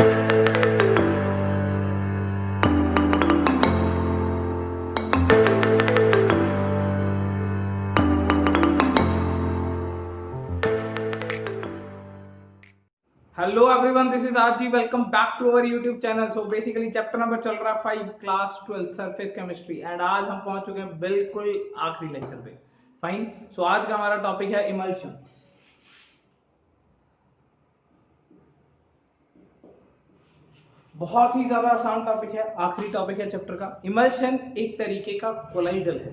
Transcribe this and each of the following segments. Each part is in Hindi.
Hello everyone, this is RG. Welcome back to our YouTube channel. So basically chapter number चल रहा है 5 क्लास 12 सरफेस केमिस्ट्री एंड आज हम पहुंच चुके हैं बिल्कुल आखिरी लेक्चर पे। फाइन। सो आज का हमारा टॉपिक है इमल्शंस। बहुत ही ज्यादा आसान टॉपिक है, आखिरी टॉपिक है चैप्टर का। इमल्शन एक तरीके का कोलाइडल है।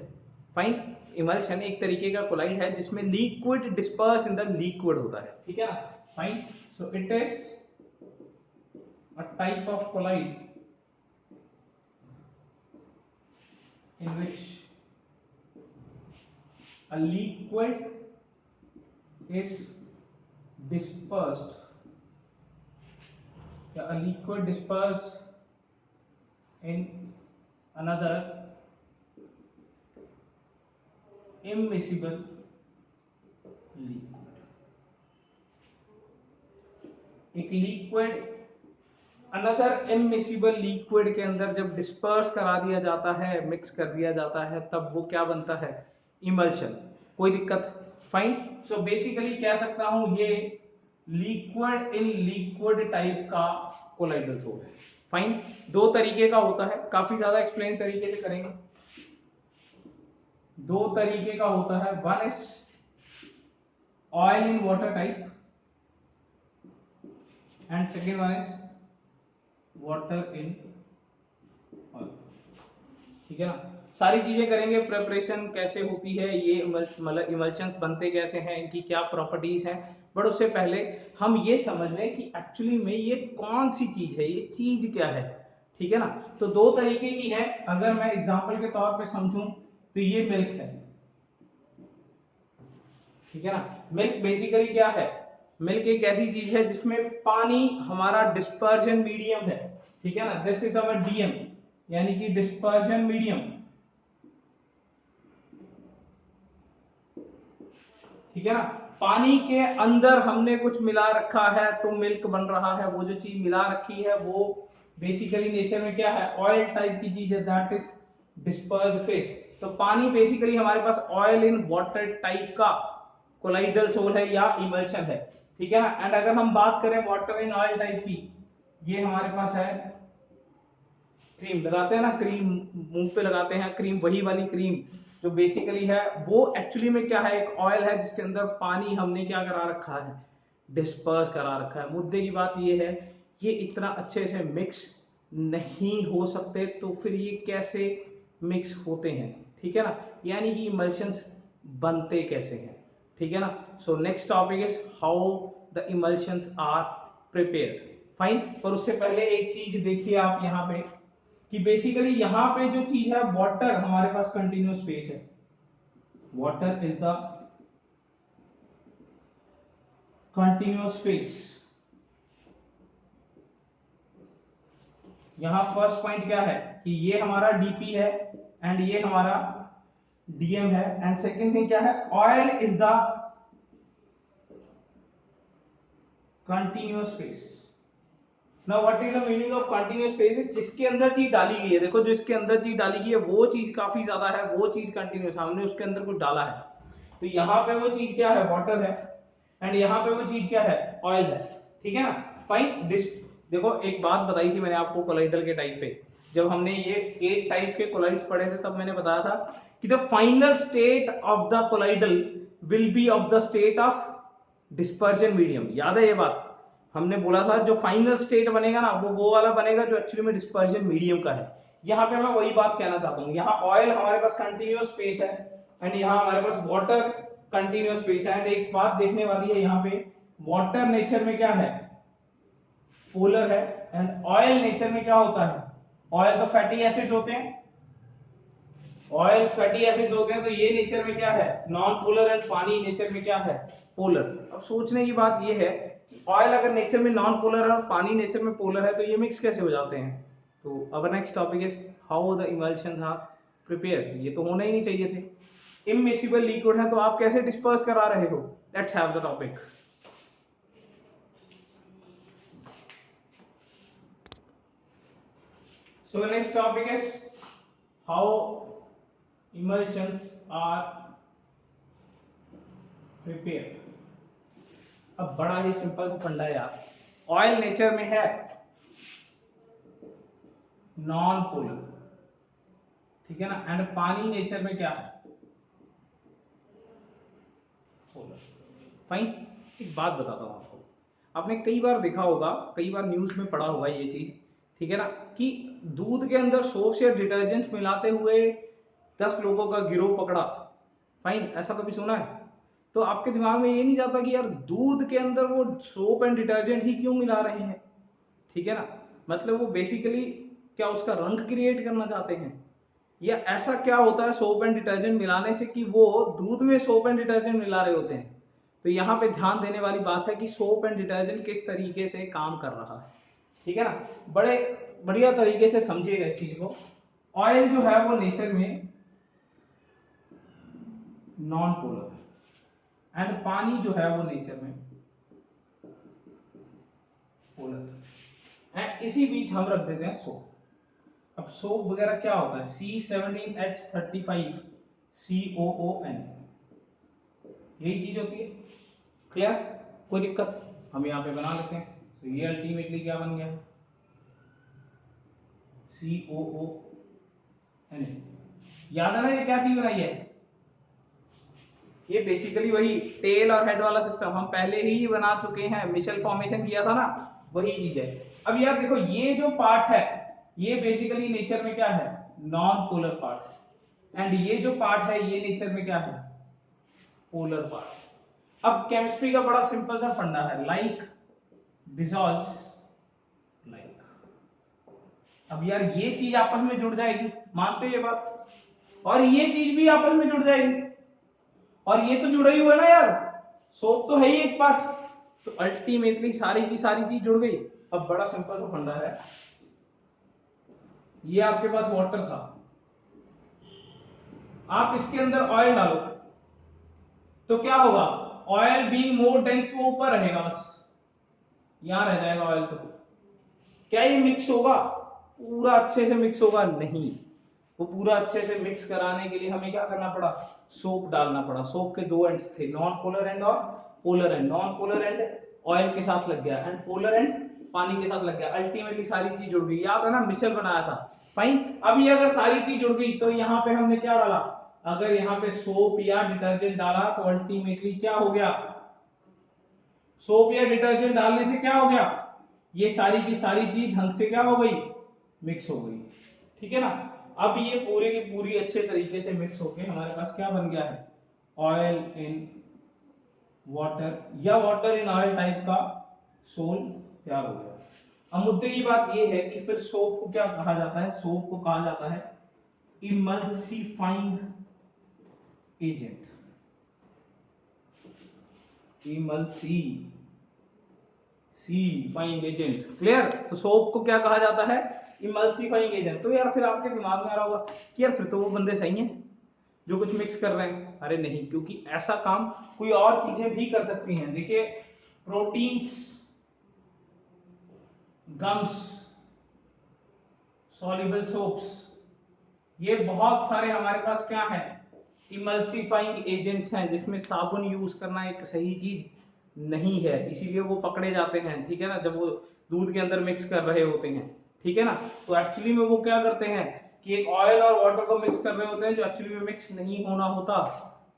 फाइन। इमल्शन एक तरीके का कोलाइड है जिसमें liquid disperse in the liquid होता है, ठीक है ना। Fine. So it is a type of collide in which a liquid is dispersed, a liquid dispersed in another immiscible liquid। एक लिक्विड अनदर इमिसिबल लिक्विड के अंदर जब डिस्पर्स करा दिया जाता है, मिक्स कर दिया जाता है, तब वो क्या बनता है? इमल्शन। कोई दिक्कत? फाइन। सो बेसिकली कह सकता हूं ये लिक्विड इन लिक्विड टाइप का कोलाइडल सोल है। फाइन। दो तरीके का होता है, काफी ज्यादा एक्सप्लेन तरीके से करेंगे। दो तरीके का होता है, one is oil in water type and second one is water in oil. ठीक है ना। सारी चीजें करेंगे, प्रिपरेशन कैसे होती है, ये मतलब इमल्शंस बनते कैसे हैं, इनकी क्या प्रॉपर्टीज हैं। बट उससे पहले हम ये समझ लें कि एक्चुअली में ये कौन सी चीज है, ये चीज क्या है। ठीक है ना। तो दो तरीके की है। अगर मैं एग्जांपल के तौर पे समझूं तो ये मिल्क है, ठीक है ना। मिल्क बेसिकली क्या है? मिल्क एक ऐसी चीज है जिसमें पानी हमारा डिस्पर्जन मीडियम है, ठीक है ना। दिस इज अवर डीएम, यानी कि डिस्पर्जन मीडियम, ठीक है ना। पानी के अंदर हमने कुछ मिला रखा है तो मिल्क बन रहा है। वो जो चीज मिला रखी है वो बेसिकली नेचर में क्या है? ऑयल टाइप की चीज है, दैट इज डिस्पर्स्ड फेस। तो पानी बेसिकली हमारे पास ऑयल इन वाटर टाइप का कोलाइडल सोल है या इमल्शन है, ठीक है ना। एंड अगर हम बात करें वाटर इन ऑयल टाइप की, ये हमारे पास है क्रीम। लगाते हैं ना क्रीम, मुंह पे लगाते हैं क्रीम, वही वाली क्रीम जो बेसिकली है वो एक्चुअली में क्या है? एक ऑयल है जिसके अंदर पानी हमने क्या करा रखा है? डिस्पर्स करा रखा है। मुद्दे की बात ये है, ये इतना अच्छे से मिक्स नहीं हो सकते, तो फिर ये कैसे मिक्स होते हैं? ठीक है ना। यानी कि इमल्शंस बनते कैसे हैं, ठीक है ना। So next topic is how the emulsions are prepared. Fine. पर उससे पहले एक चीज देखिए आप यहाँ पे कि बेसिकली यहां पे जो चीज है, वाटर हमारे पास कंटिन्यूअस फेस है। Water is the continuous face. यहां फर्स्ट पॉइंट क्या है कि ये हमारा डीपी है एंड ये हमारा डीएम है। एंड सेकेंड थिंग क्या है? Oil is the continuous face. Now what is the meaning of continuous face? जिसके अंदर चीज डाली गई है, देखो जो इसके अंदर चीज डाली गई है वो चीज काफी ज्यादा है, वो चीज कंटिन्यूअस, हमने उसके अंदर कुछ डाला है। तो यहाँ पे वो चीज क्या है? वाटर है। एंड यहाँ पे वो चीज क्या है? ऑयल है, ठीक है ना। फाइन। देखो एक बात बताई थी मैंने आपको कोलाइडल के टाइप पे, जब हमने ये 8 टाइप के कोलाइड्स पढ़े थे तब मैंने बताया था कि the final state of the colloidal will be of the state of dispersion medium. याद है ये बात? हमने बोला था जो फाइनल स्टेट बनेगा ना वो वाला बनेगा जो एक्चुअली में डिस्पर्जन मीडियम का है। यहाँ पे मैं वही बात कहना चाहता हूँ। यहाँ ऑयल हमारे पास कंटिन्यूअस फेस है एंड यहाँ हमारे पास वाटर कंटिन्यूअस फेस है। एंड एक बात देखने वाली है यहाँ पे, वाटर नेचर में क्या है? पोलर है। एंड ऑयल नेचर में क्या होता है? ऑयल तो फैटी एसिड्स होते हैं, ऑयल फैटी एसिड्स होते हैं, तो ये नेचर में क्या है? Non polar. एंड पानी नेचर में क्या है? पोलर। अब सोचने की बात ये है कि ऑयल अगर नेचर में नॉन पोलर है और पानी नेचर में पोलर है तो ये मिक्स कैसे हो जाते हैं? तो our next topic is how the emulsions are prepared. ये तो होना ही नहीं चाहिए थे। इमिसिबल लिक्विड है तो आप कैसे डिस्पर्स करा रहे हो? Let's have the topic. So the next topic is how emulsions are prepared. अब बड़ा ही सिंपल सा फंडा है यार। ऑयल नेचर में है नॉन पोलर, ठीक है ना, एंड पानी नेचर में क्या है, पोलर। फाइन। एक बात बताता हूं आपको, आपने कई बार देखा होगा, कई बार न्यूज में पढ़ा होगा ये चीज, ठीक है ना, कि दूध के अंदर सोप्स या डिटर्जेंट्स मिलाते हुए 10 लोगों का गिरोह पकड़ा। फाइन, ऐसा कभी सुना है? तो आपके दिमाग में ये नहीं जाता कि यार दूध के अंदर वो सोप एंड डिटर्जेंट ही क्यों मिला रहे हैं, ठीक है ना, मतलब वो बेसिकली क्या उसका रंग क्रिएट करना चाहते हैं, या ऐसा क्या होता है सोप एंड डिटर्जेंट मिलाने से कि वो दूध में सोप एंड डिटर्जेंट मिला रहे होते हैं। तो यहाँ पे ध्यान देने वाली बात है कि सोप एंड डिटर्जेंट किस तरीके से काम कर रहा है, ठीक है ना, बड़े बढ़िया तरीके से समझिएगा इस चीज को। ऑयल जो है वो नेचर में नॉन पोलर एंड पानी जो है वो नेचर में पोलर, एंड इसी बीच हम रख देते हैं सोप। अब सोप वगैरह क्या होता है, C17H35 COON, यही चीज होती है। क्लियर? कोई दिक्कत? हम यहाँ पे बना लेते हैं। तो ये अल्टीमेटली क्या बन गया, COON। याद है ना ये क्या चीज बनाई है, ये बेसिकली वही टेल और हेड वाला सिस्टम हम पहले ही बना चुके हैं, मिशेल फॉर्मेशन किया था ना, वही चीज है। अब यार देखो ये जो पार्ट है ये बेसिकली नेचर में क्या है, नॉन पोलर पार्ट है, एंड ये जो पार्ट है ये नेचर में क्या है, पोलर पार्ट। अब केमिस्ट्री का बड़ा सिंपल सा फंडा है, लाइक डिसॉल्व्स लाइक। अब यार ये चीज आपस में जुड़ जाएगी, मानते हैं ये बात, और ये चीज भी आपस में जुड़ जाएगी, और ये तो जुड़ा ही हुआ ना यार, सोप तो है ही एक पार्ट, तो अल्टीमेटली सारी की सारी चीज जुड़ गई। अब बड़ा सिंपल सा फंडा है, ये आपके पास वाटर था, आप इसके अंदर ऑयल डालो तो क्या होगा, ऑयल बीइंग मोर डेंस वो ऊपर रहेगा, बस यहां रह जाएगा ऑयल। तो क्या ये मिक्स होगा, पूरा अच्छे से मिक्स होगा नहीं, वो पूरा अच्छे से मिक्स कराने के लिए हमें क्या करना पड़ा, सोप डालना पड़ा। सोप के दो एंड्स थे, नॉन पोलर एंड और polar and. Non polar and oil के साथ लग गया एंड पोलर एंड पानी के साथ लग गया, अल्टीमेटली सारी चीज जुड़ गई। याद है ना मिशेल बनाया था। फाइन। अब ये अगर सारी चीज जुड़ गई तो यहाँ पे हमने क्या डाला, अगर यहाँ पे सोप या डिटर्जेंट डाला तो अल्टीमेटली क्या हो गया, सोप या डिटर्जेंट डालने से क्या हो गया, ये सारी की सारी चीज ढंग से क्या हो गई, मिक्स हो गई, ठीक है ना। अब ये पूरी की पूरी अच्छे तरीके से मिक्स होके हमारे पास क्या बन गया है, ऑयल इन वाटर या वाटर इन ऑयल टाइप का सोल तैयार हो गया। अब मुद्दे की बात ये है कि फिर सोप को क्या कहा जाता है, सोप को कहा जाता है emulsifying agent. Emulsifying agent, clear. तो सोप को क्या कहा जाता है, इमल्सिफाइंग एजेंट। तो यार फिर आपके दिमाग में आ रहा होगा कि यार फिर तो वो बंदे सही हैं जो कुछ मिक्स कर रहे हैं। अरे नहीं, क्योंकि ऐसा काम कोई और चीजें भी कर सकती हैं। देखिए प्रोटीन्स, गम्स, सॉल्युबल सोप्स, ये बहुत सारे हमारे पास क्या है, इमल्सिफाइंग एजेंट्स हैं, जिसमें साबुन यूज करना एक सही चीज नहीं है, इसीलिए वो पकड़े जाते हैं, ठीक है ना, जब वो दूध के अंदर मिक्स कर रहे होते हैं, ठीक है ना। तो एक्चुअली में वो क्या करते हैं कि एक ऑयल और वाटर को मिक्स कर रहे होते हैं जो एक्चुअली में मिक्स नहीं होना होता,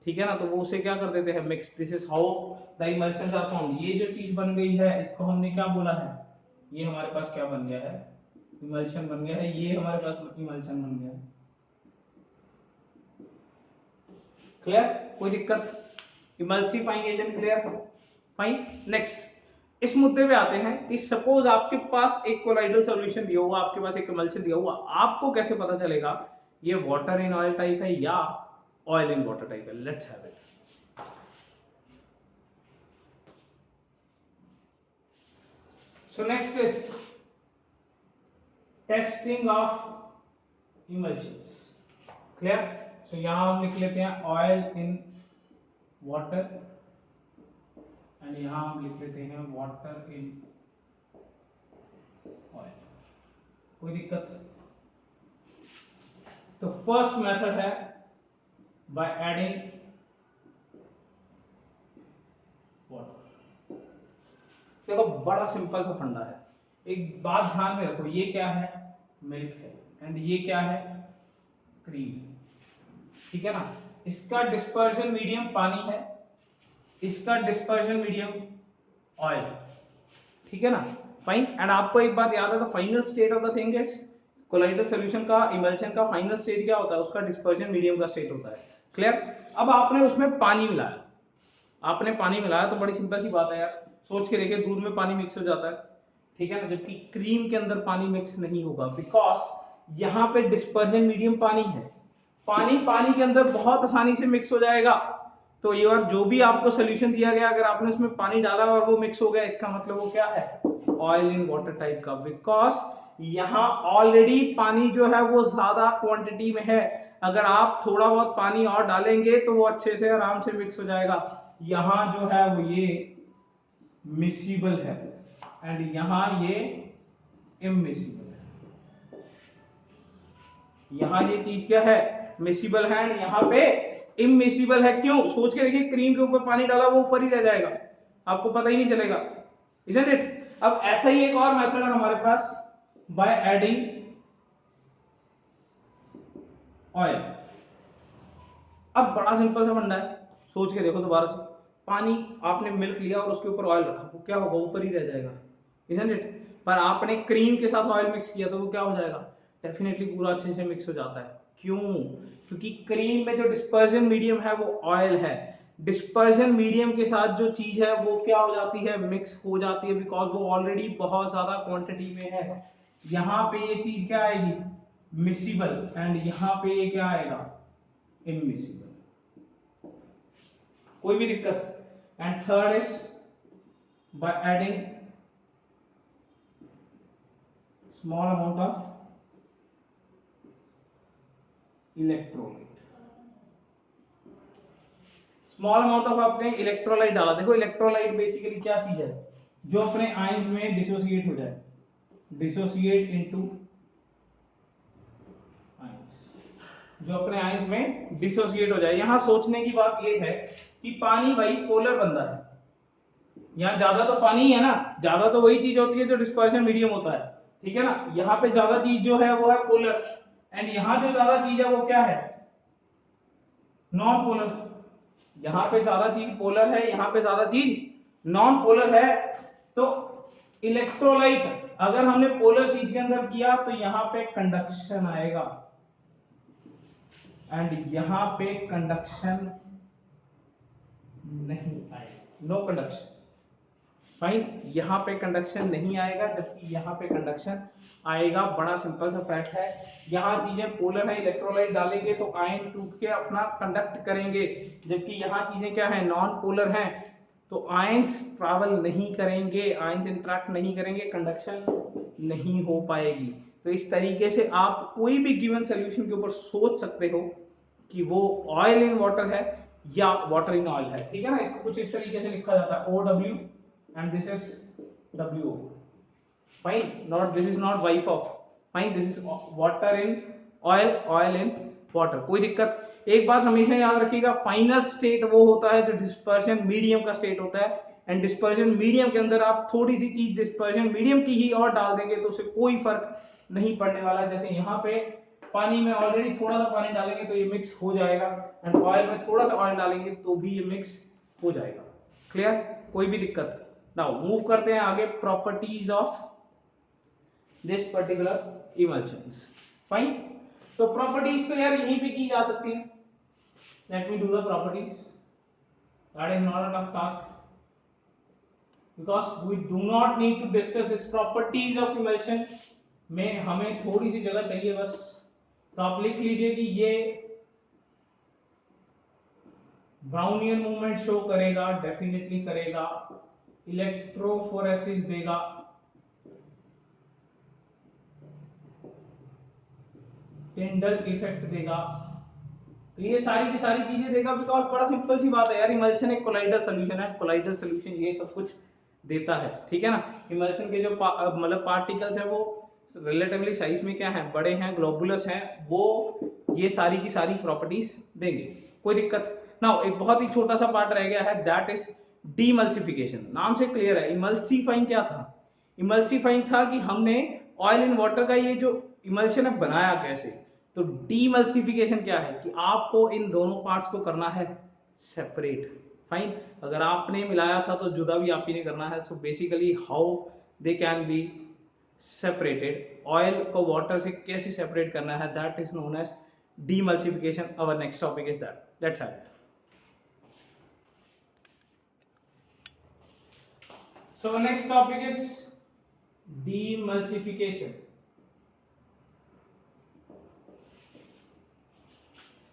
ठीक है ना, तो वो उसे क्या कर देते हैं, mix. This is how the emulsions are formed. ये जो चीज बन गई है इसको हमने क्या बोला है, ये हमारे पास क्या बन गया है, इमल्शन बन गया है, ये हमारे पास इमल्शन बन गया है। क्लियर? कोई दिक्कत? Emulsifying agent clear? Fine. Next इस मुद्दे पे आते हैं कि सपोज आपके पास एक कोलाइडल सॉल्यूशन दिया हुआ, आपके पास एक इमल्शन दिया हुआ, आपको कैसे पता चलेगा ये वाटर इन ऑयल टाइप है या ऑयल इन वाटर टाइप है? Let's have it. So next is testing of emulsions. Clear? So यहां हम लिख लेते हैं ऑयल इन वाटर एंड यहां हम लिख लेते हैं वाटर इन ऑयल। कोई दिक्कत? तो फर्स्ट मेथड है बाय एडिंग वाटर। देखो बड़ा सिंपल सा फंडा है, एक बात ध्यान में रखो, ये क्या है, मिल्क है, एंड ये क्या है, क्रीम, ठीक है ना। इसका डिस्पर्शन मीडियम पानी है, इसका डिस्पर्शन मीडियम ऑयल, ठीक है ना, फाइन। एंड आपको एक बात याद है, तो final state of the thing is colloidal solution का, इमल्शन का फाइनल स्टेट क्या होता है, उसका डिस्पर्शन मीडियम का स्टेट होता है, क्लियर। अब आपने उसमें पानी मिलाया, आपने पानी मिलाया तो बड़ी सिंपल सी बात है यार, सोच के देखिए, दूध में पानी मिक्स हो जाता है, ठीक है ना, जबकि क्रीम के अंदर पानी मिक्स नहीं होगा, बिकॉज यहाँ पे डिस्पर्शन मीडियम पानी है, पानी पानी के अंदर बहुत आसानी से मिक्स हो जाएगा। तो ये और जो भी आपको सोल्यूशन दिया गया, अगर आपने उसमें पानी डाला और वो मिक्स हो गया, इसका मतलब वो क्या है, ऑयल इन वाटर टाइप का, बिकॉज यहाँ ऑलरेडी पानी जो है वो ज्यादा क्वांटिटी में है, अगर आप थोड़ा बहुत पानी और डालेंगे तो वो अच्छे से आराम से मिक्स हो जाएगा। यहाँ जो है वो ये मिसिबल है एंड यहाँ ये इमिसिबल है, यहाँ ये चीज क्या है, मिसिबल है एंड यहाँ पे इमिसिबल है। क्यों, सोच के देखिए, क्रीम के ऊपर पानी डाला वो ऊपर ही रह जाएगा, आपको पता ही नहीं चलेगा, इजंट इट। अब ऐसा ही एक और मेथड है हमारे पास, बाय एडिंग ऑयल। अब बड़ा सिंपल सा फंडा है, सोच के देखो दोबारा से, पानी आपने मिल्क लिया और उसके ऊपर ऑयल रखा, वो क्या होगा, ऊपर ही रह जाएगा, इजंट इट। पर आपने क्रीम के साथ ऑयल मिक्स किया तो वो क्या हो जाएगा, डेफिनेटली पूरा अच्छे से मिक्स हो जाता है। क्यों, क्योंकि क्रीम में जो डिस्पर्जन मीडियम है वो ऑयल है, डिस्पर्जन मीडियम के साथ जो चीज है वो क्या हो जाती है, मिक्स हो जाती है, बिकॉज वो ऑलरेडी बहुत ज्यादा क्वांटिटी में है। यहाँ पे ये चीज क्या आएगी, मिसिबल, एंड यहाँ पे ये क्या आएगा, इमिसिबल, कोई भी दिक्कत। And third is by adding small amount of electrolyte. Small amount of आपने इलेक्ट्रोलाइट डाला, देखो इलेक्ट्रोलाइट बेसिकली क्या चीज है, जो अपने आयंस में डिसोसिएट हो जाए, डिसोसिएट इनटू आयंस, जो अपने आयंस में डिसोसिएट हो जाए। यहां सोचने की बात यह है कि पानी भाई पोलर बंदा है, यहाँ ज्यादा तो पानी ही है ना, ज्यादा तो वही चीज होती है जो डिस्पर्शन मीडियम होता है, ठीक है ना। यहाँ पे ज्यादा चीज जो है वो है पोलर, एंड यहाँ जो ज्यादा चीज है वो क्या है, नॉन पोलर। यहाँ पे ज्यादा चीज पोलर है, यहाँ पे ज्यादा चीज नॉन पोलर है। तो इलेक्ट्रोलाइट अगर हमने पोलर चीज के अंदर किया तो यहाँ पे कंडक्शन आएगा, एंड यहाँ पे कंडक्शन नहीं आएगा, नो कंडक्शन, फाइन। यहाँ पे कंडक्शन नहीं आएगा, जबकि यहाँ पे कंडक्शन आएगा। बड़ा सिंपल सा फैक्ट है, यहाँ चीजें पोलर है, इलेक्ट्रोलाइट डालेंगे तो आयन टूट के अपना कंडक्ट करेंगे, जबकि यहाँ चीजें क्या है, नॉन पोलर हैं, तो आयंस ट्रैवल नहीं करेंगे, आयंस इंटरेक्ट नहीं करेंगे, कंडक्शन नहीं हो पाएगी। तो इस तरीके से आप कोई भी गिवन सोल्यूशन के ऊपर सोच सकते हो कि वो ऑयल इन वाटर है या वाटर इन ऑयल है, ठीक है ना। इसको कुछ इस तरीके से लिखा जाता है OW and this is WO, fine, not this is not wife of, fine, this is water in oil, oil in water, कोई दिक्कत। एक बात हमेशा याद रखिएगा, फाइनल स्टेट वो होता है जो डिस्पर्शन मीडियम का स्टेट होता है, एंड डिस्पर्शन मीडियम के अंदर आप थोड़ी सी चीज डिस्पर्शन मीडियम की ही और डाल देंगे तो उसे कोई फर्क नहीं पड़ने वाला। जैसे यहाँ पे पानी में ऑलरेडी थोड़ा सा पानी डालेंगे तो ये मिक्स हो जाएगा, एंड ऑयल में थोड़ा सा ऑयल डालेंगे तो भी ये मिक्स हो जाएगा, क्लियर, कोई भी दिक्कत। नाउ मूव करते हैं आगे, properties of this particular emulsions, fine. तो प्रॉपर्टीज तो यार यहीं पे की जा सकती है, let me do the properties, that is not a tough task because we do not need to discuss this properties of emulsion, में हमें थोड़ी सी जगह चाहिए बस। तो आप लिख लीजिए कि ये ब्राउनियन मूवमेंट शो करेगा, डेफिनेटली करेगा, इलेक्ट्रोफोरेसिस देगा, टिंडल इफेक्ट देगा, तो ये सारी की सारी चीजें देगा। बिकॉज बड़ा सिंपल सी बात है यार, इमल्शन एक कोलाइडल सॉल्यूशन है, कोलाइडल सॉल्यूशन ये सब कुछ देता है, ठीक है ना। इमल्शन के जो मतलब पार्टिकल्स है वो रिलेटिवली साइज में क्या है, बड़े हैं, ग्लोबुलस हैं, वो ये सारी की सारी प्रॉपर्टीज देंगे, कोई दिक्कत ना। एक बहुत ही छोटा सा पार्ट रह गया है, दैट इज डीमल्सिफिकेशन। नाम से क्लियर है। इमल्सीफाइंग क्या था? इमल्सीफाइंग था कि हमने ऑयल इन वाटर का ये जो इमल्शन है बनाया कैसे। तो डीमल्सिफिकेशन क्या है कि आपको इन दोनों पार्ट्स को करना है सेपरेट। फाइन, अगर आपने मिलाया था तो जुदा भी आप ही ने करना है। So basically how they can be separated, oil को वाटर से कैसे सेपरेट करना है, that is known as demulsification. Our next topic is that, let's have it. So the next topic is demulsification.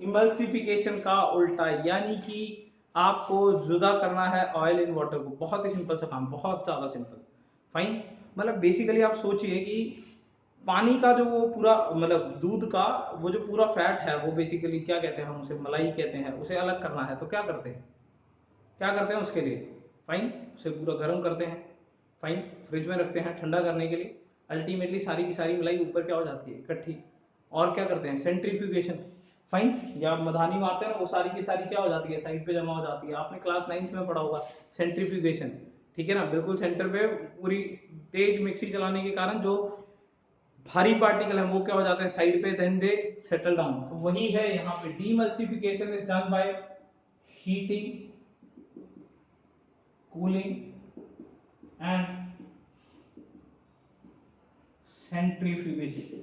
Emulsification का उल्टा, यानी कि आपको जुदा करना है ऑयल इन वाटर को। बहुत ही सिंपल सा काम, बहुत ज्यादा सिंपल। फाइन, मतलब बेसिकली आप सोचिए कि पानी का जो वो पूरा मतलब दूध का वो जो पूरा फैट है वो बेसिकली क्या कहते हैं, हम उसे मलाई कहते हैं, उसे अलग करना है। तो क्या करते हैं, क्या करते हैं उसके लिए? फाइन, उसे पूरा गर्म करते हैं, फाइन, फ्रिज में रखते हैं ठंडा करने के लिए। अल्टीमेटली सारी की सारी मलाई ऊपर क्या हो जाती है, इकट्ठी। और क्या करते हैं, सेंट्रीफ्यूगेशन। फाइन, या मधानी मारते हैं वो सारी की सारी क्या हो जाती है, साइड पे जमा हो जाती है। आपने क्लास 9th में पढ़ा होगा सेंट्रीफ्यूगेशन, ठीक है ना। बिल्कुल सेंटर पे पूरी तेज मिक्सी चलाने के कारण जो भारी पार्टिकल है वो क्या हो जाते हैं साइड पे, देन दे सेटल डाउन। तो वही है यहाँ पे, demulsification is done by heating, cooling and centrifugation.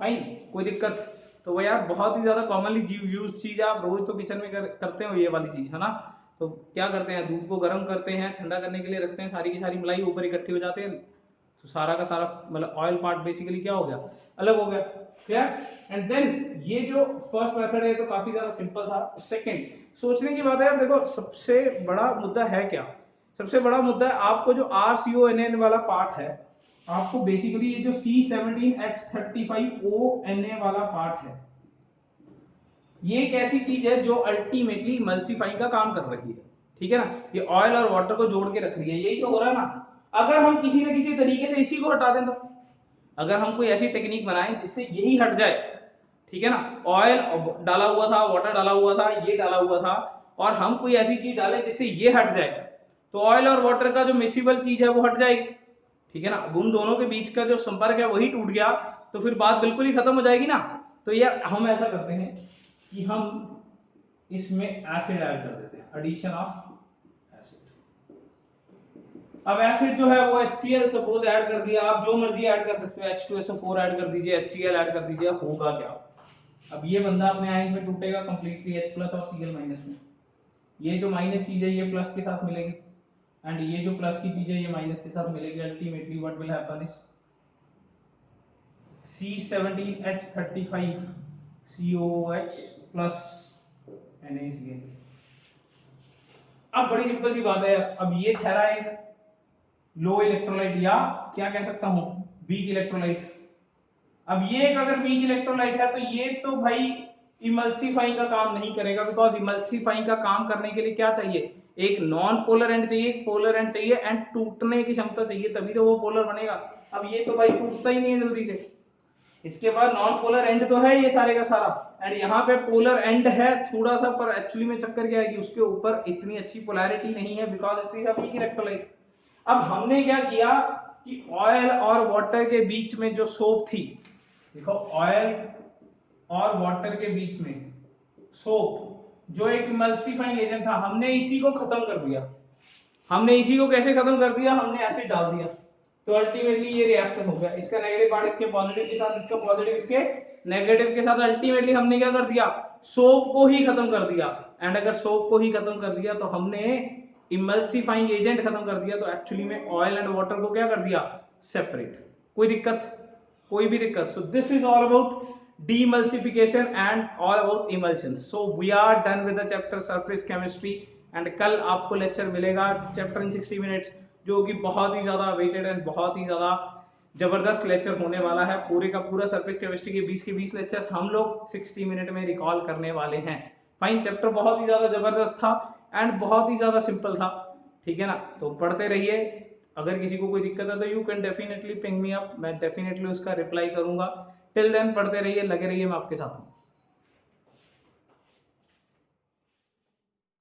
Fine, कोई दिक्कत? तो वो यार बहुत ही ज्यादा कॉमनली यूज चीज है, आप रोज तो किचन में करते हो ये वाली चीज, है ना। तो क्या करते हैं, दूध को गर्म करते हैं, ठंडा करने के लिए रखते हैं, सारी की सारी मलाई ऊपर इकट्ठी हो जाते हैं, तो सारा का सारा मतलब ऑयल पार्ट बेसिकली क्या हो गया, अलग हो गया। क्लियर? एंड देन ये जो फर्स्ट मेथड है तो काफी ज्यादा सिंपल था। सेकंड सोचने की बात है यार, देखो सबसे बड़ा मुद्दा है क्या? सबसे बड़ा मुद्दा है आपको जो RCONN वाला पार्ट है, आपको बेसिकली ये जो C17H35ONA वाला पार्ट है, ये एक ऐसी चीज है जो अल्टीमेटली इमल्सिफाइंग का काम कर रही है, ठीक है ना। ये ऑयल और वाटर को जोड़ के रख रही है, यही तो हो रहा है ना। अगर हम किसी न किसी तरीके से इसी को हटा दें, तो अगर हम कोई ऐसी टेक्निक बनाएं जिससे यही हट जाए, ठीक है ना, ऑयल डाला हुआ था, वाटर डाला हुआ था, ये डाला हुआ था, और हम कोई ऐसी चीज डालें जिससे ये हट जाए, तो ऑयल और वाटर का जो मिसिबल चीज है वो हट जाएगी, ठीक है ना। अब उन दोनों के बीच का जो संपर्क है वही टूट गया, तो फिर बात बिल्कुल ही खत्म हो जाएगी ना। तो यार हम ऐसा करते हैं कि हम इसमें एसिड ऐड कर देते हैं, एडिशन ऑफ एसिड। अब एसिड जो है वो HCl सपोज ऐड कर दिया, आप जो मर्जी ऐड कर सकते हो, H2SO4 ऐड कर दीजिए, HCl ऐड कर दीजिए, होगा क्या? अब ये बंदा अपने आयन में टूटेगा कंप्लीटली H+ और Cl- में। ये जो माइनस चीज है ये प्लस के साथ मिलेगी, एंड ये जो प्लस की चीज है ये माइनस के साथ मिलेगी। Ultimately what will happen is C17H35COOH plus NaCl। अब बड़ी सिंपल सी बात है, अब ये ठहरा एक लो इलेक्ट्रोलाइट, या क्या कह सकता हूं, वीक इलेक्ट्रोलाइट। अब ये एक अगर वीक इलेक्ट्रोलाइट है तो ये तो भाई इमल्सिफाइंग का काम नहीं करेगा, बिकॉज इमल्सिफाइंग का काम करने के लिए क्या चाहिए, एक नॉन पोलर एंड चाहिए, एक पोलर एंड चाहिए, एंड टूटने की क्षमता चाहिए, तभी तो वो पोलर बनेगा। अब ये तो भाई टूटता ही नहीं है जल्दी से। इसके बाद नॉन पोलर एंड तो है ये सारे का सारा, एंड यहाँ पे पोलर एंड है थोड़ा सा, पर एक्चुअली में चक्कर क्या है कि उसके ऊपर इतनी अच्छी पोलैरिटी नहीं है, because it is a weak electrolyte. अब हमने क्या किया कि ऑयल और वाटर के बीच में जो सोप थी, देखो ऑयल और वाटर के बीच में सोप जो एक इमल्सिफाइंग एजेंट था, हमने इसी को खत्म कर दिया। हमने इसी को कैसे खत्म कर दिया, हमने एसिड डाल दिया, तो अल्टीमेटली ये रिएक्शन हो गया, इसका नेगेटिव पार्ट इसके पॉजिटिव के साथ, इसका पॉजिटिव इसके नेगेटिव के साथ। अल्टीमेटली हमने क्या कर दिया, सोप को ही खत्म कर दिया। एंड अगर सोप को ही खत्म कर दिया तो हमने इमल्सिफाइंग एजेंट खत्म कर दिया, तो एक्चुअली में ऑयल एंड वाटर को क्या कर दिया, सेपरेट। कोई दिक्कत, कोई भी दिक्कत? So this is all about demulsification and all about emulsions. So we are done with the chapter surface chemistry, and कल आपको लेक्चर मिलेगा चैप्टर इन 60 मिनट्स, जो कि बहुत ही ज्यादा वेटेड एंड बहुत ही ज्यादा जबरदस्त लेक्चर होने वाला है। पूरे का पूरा सरफेस केमिस्ट्री के 20 के 20 लेक्चर्स हम लोग 60 मिनट में रिकॉल करने वाले हैं। फाइन, चैप्टर बहुत ही ज्यादा जबरदस्त था एंड बहुत ही ज्यादा सिंपल था, ठीक है ना। तो पढ़ते रहिए, अगर किसी को कोई दिक्कत है तो you can definitely ping me up, मैं डेफिनेटली उसका रिप्लाई करूंगा। टिल देन पढ़ते रहिए, लगे रहिए, मैं आपके साथ हूँ।